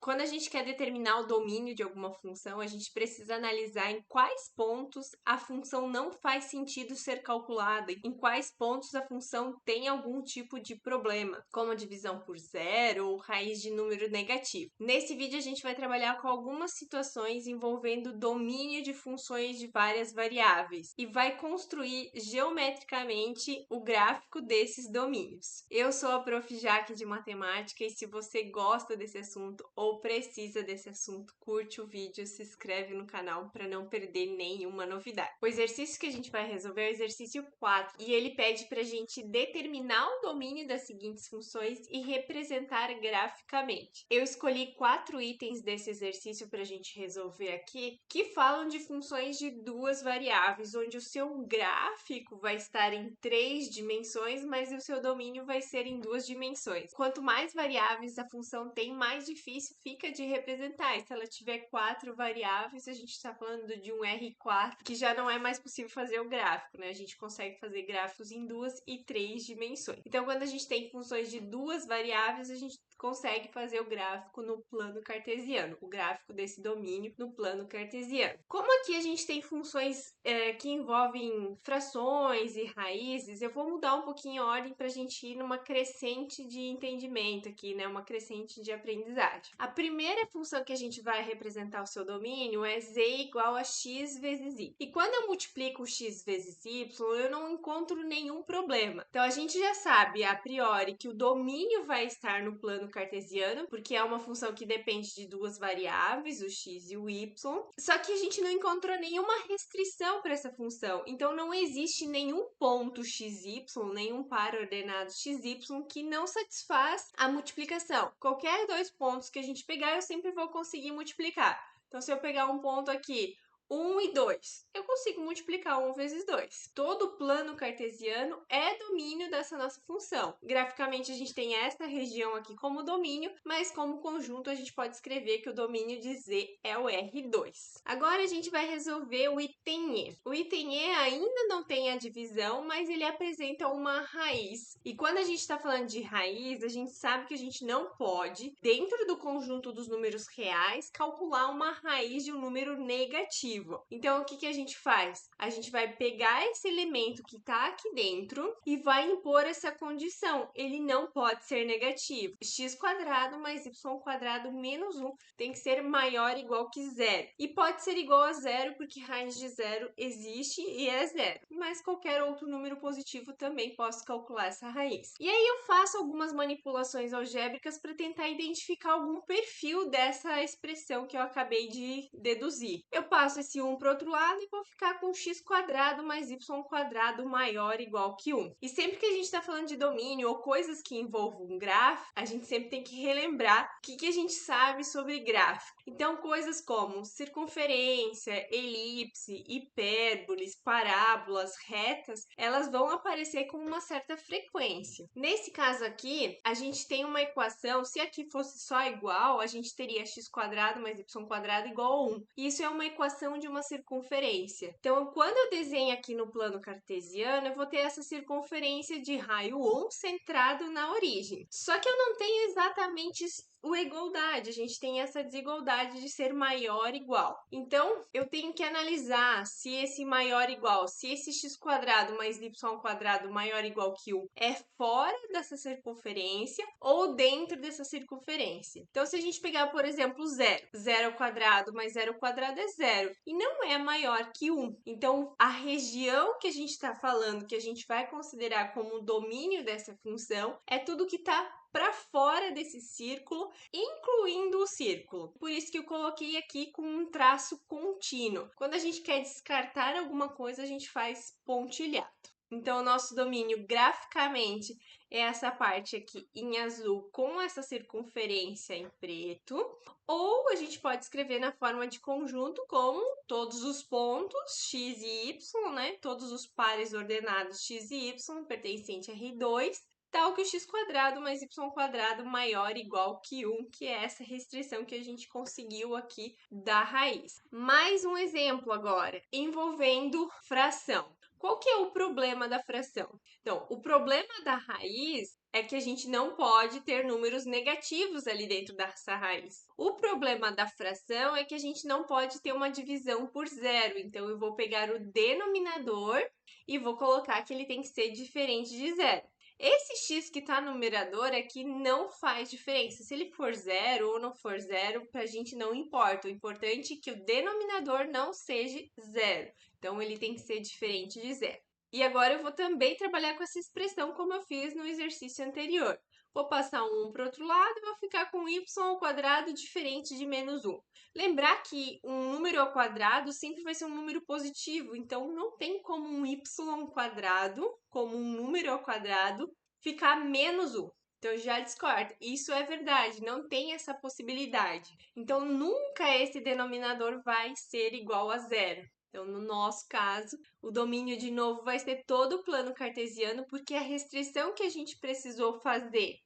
Quando a gente quer determinar o domínio de alguma função, a gente precisa analisar em quais pontos a função não faz sentido ser calculada, em quais pontos a função tem algum tipo de problema, como divisão por zero ou raiz de número negativo. Nesse vídeo a gente vai trabalhar com algumas situações envolvendo domínio de funções de várias variáveis e vai construir geometricamente o gráfico desses domínios. Eu sou a Prof. Jaque de Matemática e se você gosta desse assunto ou precisa desse assunto, curte o vídeo, se inscreve no canal para não perder nenhuma novidade. O exercício que a gente vai resolver é o exercício 4 e ele pede para a gente determinar o domínio das seguintes funções e representar graficamente. Eu escolhi 4 itens desse exercício para a gente resolver aqui que falam de funções de duas variáveis, onde o seu gráfico vai estar em 3 dimensões, mas o seu domínio vai ser em 2 dimensões. Quanto mais variáveis a função tem, mais difícil fica de representar. E se ela tiver 4 variáveis, a gente está falando de um R4, que já não é mais possível fazer o gráfico, né? A gente consegue fazer gráficos em 2 e 3 dimensões. Então, quando a gente tem funções de duas variáveis, a gente consegue fazer o gráfico no plano cartesiano, o gráfico desse domínio no plano cartesiano. Como aqui a gente tem funções que envolvem frações e raízes, eu vou mudar um pouquinho a ordem para a gente ir numa crescente de entendimento aqui, né? Uma crescente de aprendizagem. A primeira função que a gente vai representar o seu domínio é z igual a x vezes y. E quando eu multiplico x vezes y, eu não encontro nenhum problema. Então, a gente já sabe, a priori, que o domínio vai estar no plano cartesiano, porque é uma função que depende de duas variáveis, o x e o y. Só que a gente não encontrou nenhuma restrição para essa função. Então, não existe nenhum ponto xy, nenhum par ordenado xy que não satisfaz a multiplicação. Qualquer dois pontos que a gente pegar, eu sempre vou conseguir multiplicar. Então, se eu pegar um ponto aqui, 1 e 2. Eu consigo multiplicar 1 vezes 2. Todo plano cartesiano é domínio dessa nossa função. Graficamente, a gente tem essa região aqui como domínio, mas como conjunto, a gente pode escrever que o domínio de Z é o R2. Agora, a gente vai resolver o item E. O item E ainda não tem a divisão, mas ele apresenta uma raiz. E quando a gente está falando de raiz, a gente sabe que a gente não pode, dentro do conjunto dos números reais, calcular uma raiz de um número negativo. Então, o que a gente faz? A gente vai pegar esse elemento que está aqui dentro e vai impor essa condição. Ele não pode ser negativo. X quadrado mais y quadrado menos 1 tem que ser maior ou igual que zero. E pode ser igual a zero porque raiz de zero existe e é zero. Mas qualquer outro número positivo também posso calcular essa raiz. E aí eu faço algumas manipulações algébricas para tentar identificar algum perfil dessa expressão que eu acabei de deduzir. Eu passo esse 1 para o outro lado e vou ficar com x quadrado mais y quadrado maior ou igual que 1. E sempre que a gente está falando de domínio ou coisas que envolvam um gráfico, a gente sempre tem que relembrar o que a gente sabe sobre gráfico. Então, coisas como circunferência, elipse, hipérboles, parábolas, retas, elas vão aparecer com uma certa frequência. Nesse caso aqui, a gente tem uma equação, se aqui fosse só igual, a gente teria x quadrado mais y quadrado igual a 1. Isso é uma equação de uma circunferência. Então, quando eu desenho aqui no plano cartesiano, eu vou ter essa circunferência de raio 1 centrado na origem. Só que eu não tenho exatamente o igualdade, a gente tem essa desigualdade de ser maior ou igual. Então, eu tenho que analisar se esse maior ou igual, se esse x quadrado mais y quadrado maior ou igual que 1 é fora dessa circunferência ou dentro dessa circunferência. Então, se a gente pegar, por exemplo, 0, 0 ao quadrado mais 0 ao quadrado é 0 e não é maior que 1. Então, a região que a gente está falando, que a gente vai considerar como o domínio dessa função, é tudo que está para fora desse círculo, incluindo o círculo. Por isso que eu coloquei aqui com um traço contínuo. Quando a gente quer descartar alguma coisa, a gente faz pontilhado. Então, o nosso domínio graficamente é essa parte aqui em azul com essa circunferência em preto, ou a gente pode escrever na forma de conjunto como todos os pontos x e y, né? Todos os pares ordenados x e y pertencente a R2, tal que o x quadrado mais y quadrado maior ou igual que 1, que é essa restrição que a gente conseguiu aqui da raiz. Mais um exemplo agora, envolvendo fração. Qual que é o problema da fração? Então, o problema da raiz é que a gente não pode ter números negativos ali dentro dessa raiz. O problema da fração é que a gente não pode ter uma divisão por zero. Então, eu vou pegar o denominador e vou colocar que ele tem que ser diferente de zero. Esse x que está no numerador aqui não faz diferença. Se ele for zero ou não for zero, para a gente não importa. O importante é que o denominador não seja zero. Então, ele tem que ser diferente de zero. E agora eu vou também trabalhar com essa expressão como eu fiz no exercício anterior. Vou passar um 1 para o outro lado e vou ficar com y ao quadrado diferente de menos 1. Lembrar que um número ao quadrado sempre vai ser um número positivo, então não tem como um y quadrado, como um número ao quadrado, ficar menos 1. Então já discordo. Isso é verdade, não tem essa possibilidade. Então nunca esse denominador vai ser igual a zero. Então, no nosso caso, o domínio de novo vai ser todo o plano cartesiano, porque a restrição que a gente precisou fazer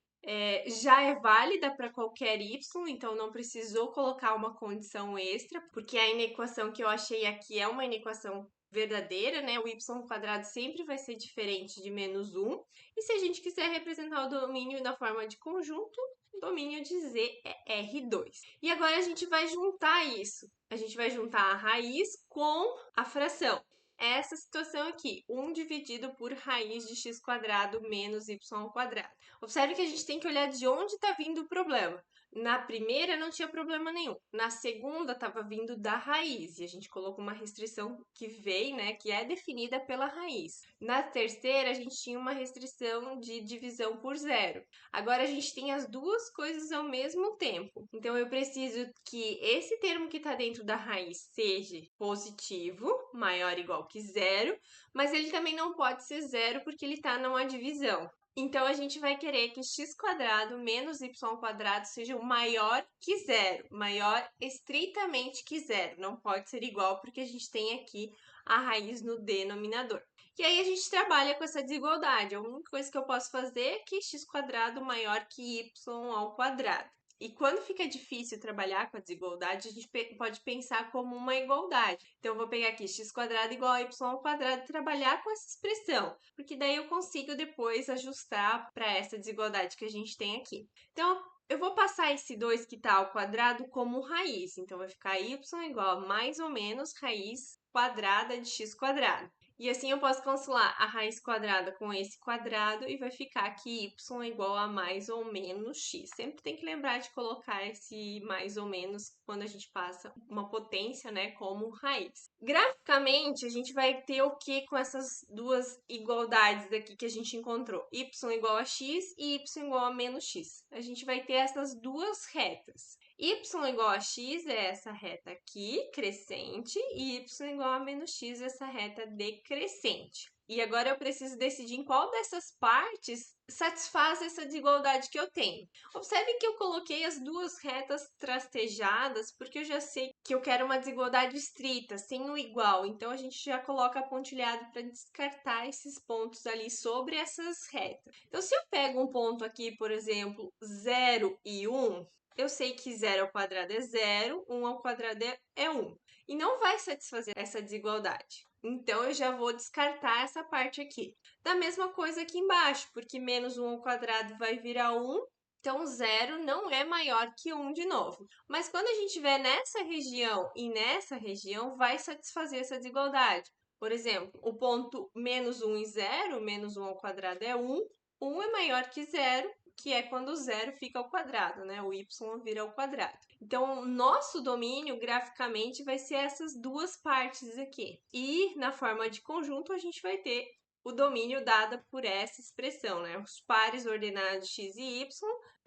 já é válida para qualquer y, então não precisou colocar uma condição extra, porque a inequação que eu achei aqui é uma inequação verdadeira, né? O y quadrado sempre vai ser diferente de menos 1. E se a gente quiser representar o domínio na forma de conjunto, o domínio de z é R2. E agora a gente vai juntar isso. A gente vai juntar a raiz com a fração. Essa situação aqui, 1 dividido por raiz de x quadrado menos y ao quadrado. Observe que a gente tem que olhar de onde está vindo o problema. Na primeira não tinha problema nenhum. Na segunda estava vindo da raiz e a gente colocou uma restrição que veio, né, que é definida pela raiz. Na terceira a gente tinha uma restrição de divisão por zero. Agora a gente tem as duas coisas ao mesmo tempo. Então eu preciso que esse termo que está dentro da raiz seja positivo, maior ou igual que zero, mas ele também não pode ser zero porque ele está numa divisão. Então, a gente vai querer que x quadrado menos y quadrado seja maior que zero, maior estritamente que zero. Não pode ser igual porque a gente tem aqui a raiz no denominador. E aí, a gente trabalha com essa desigualdade. A única coisa que eu posso fazer é que x quadrado maior que y ao quadrado. E quando fica difícil trabalhar com a desigualdade, a gente pode pensar como uma igualdade. Então, eu vou pegar aqui x quadrado igual a y ao quadrado e trabalhar com essa expressão, porque daí eu consigo depois ajustar para essa desigualdade que a gente tem aqui. Então, eu vou passar esse 2 que está ao quadrado como raiz. Então, vai ficar y igual a mais ou menos raiz quadrada de x quadrado. E assim eu posso cancelar a raiz quadrada com esse quadrado e vai ficar aqui y é igual a mais ou menos x. Sempre tem que lembrar de colocar esse mais ou menos quando a gente passa uma potência, né, como raiz. Graficamente, a gente vai ter o que com essas duas igualdades aqui que a gente encontrou? Y igual a x e y igual a menos x. A gente vai ter essas duas retas. Y igual a x é essa reta aqui, crescente, e y igual a menos x é essa reta decrescente. E agora eu preciso decidir em qual dessas partes satisfaz essa desigualdade que eu tenho. Observe que eu coloquei as duas retas trastejadas, porque eu já sei que eu quero uma desigualdade estrita, sem o igual. Então, a gente já coloca pontilhado para descartar esses pontos ali sobre essas retas. Então, se eu pego um ponto aqui, por exemplo, 0 e 1, eu sei que 0 ao quadrado é 0, 1 ao quadrado é 1. E não vai satisfazer essa desigualdade. Então, eu já vou descartar essa parte aqui. Da mesma coisa aqui embaixo, porque menos 1 ao quadrado vai virar 1. Então, 0 não é maior que 1 de novo. Mas quando a gente estiver nessa região e nessa região, vai satisfazer essa desigualdade. Por exemplo, o ponto menos 1 e 0, menos 1 ao quadrado é 1. 1 é maior que 0, que é quando o zero fica ao quadrado, né? O y vira ao quadrado. Então, o nosso domínio, graficamente, vai ser essas duas partes aqui. E, na forma de conjunto, a gente vai ter o domínio dado por essa expressão, né? Os pares ordenados x e y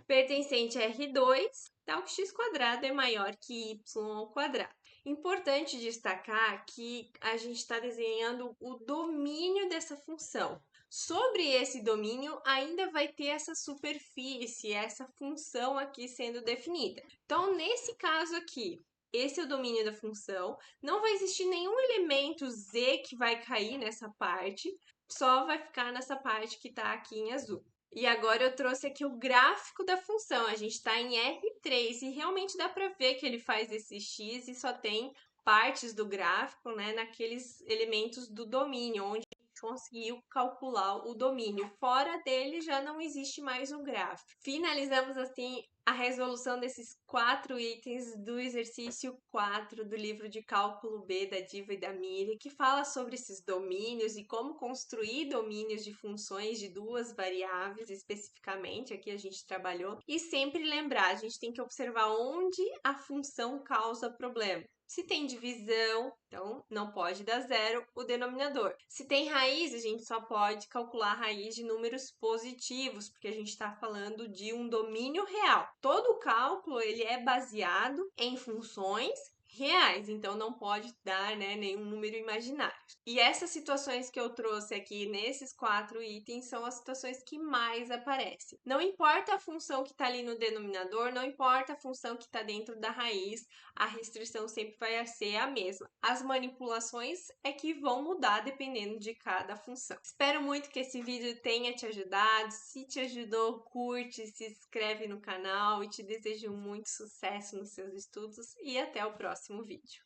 pertencente a R2, tal que x quadrado é maior que y ao quadrado. Importante destacar que a gente está desenhando o domínio dessa função. Sobre esse domínio, ainda vai ter essa superfície, essa função aqui sendo definida. Então, nesse caso aqui, esse é o domínio da função. Não vai existir nenhum elemento z que vai cair nessa parte, só vai ficar nessa parte que está aqui em azul. E agora eu trouxe aqui o gráfico da função. A gente está em R3 e realmente dá para ver que ele faz esse x e só tem partes do gráfico, né, naqueles elementos do domínio, onde conseguiu calcular o domínio. Fora dele já não existe mais um gráfico. Finalizamos assim a resolução desses 4 itens do exercício 4 do livro de cálculo B da Diva e da Miriam, que fala sobre esses domínios e como construir domínios de funções de duas variáveis especificamente. Aqui a gente trabalhou. E sempre lembrar, a gente tem que observar onde a função causa problema. Se tem divisão, então não pode dar zero o denominador. Se tem raiz, a gente só pode calcular a raiz de números positivos, porque a gente está falando de um domínio real. Todo o cálculo ele é baseado em funções reais, então não pode dar, né, nenhum número imaginário. E essas situações que eu trouxe aqui nesses 4 itens são as situações que mais aparecem. Não importa a função que está ali no denominador, não importa a função que está dentro da raiz, a restrição sempre vai ser a mesma. As manipulações é que vão mudar dependendo de cada função. Espero muito que esse vídeo tenha te ajudado. Se te ajudou, curte, se inscreve no canal e te desejo muito sucesso nos seus estudos e até o próximo vídeo.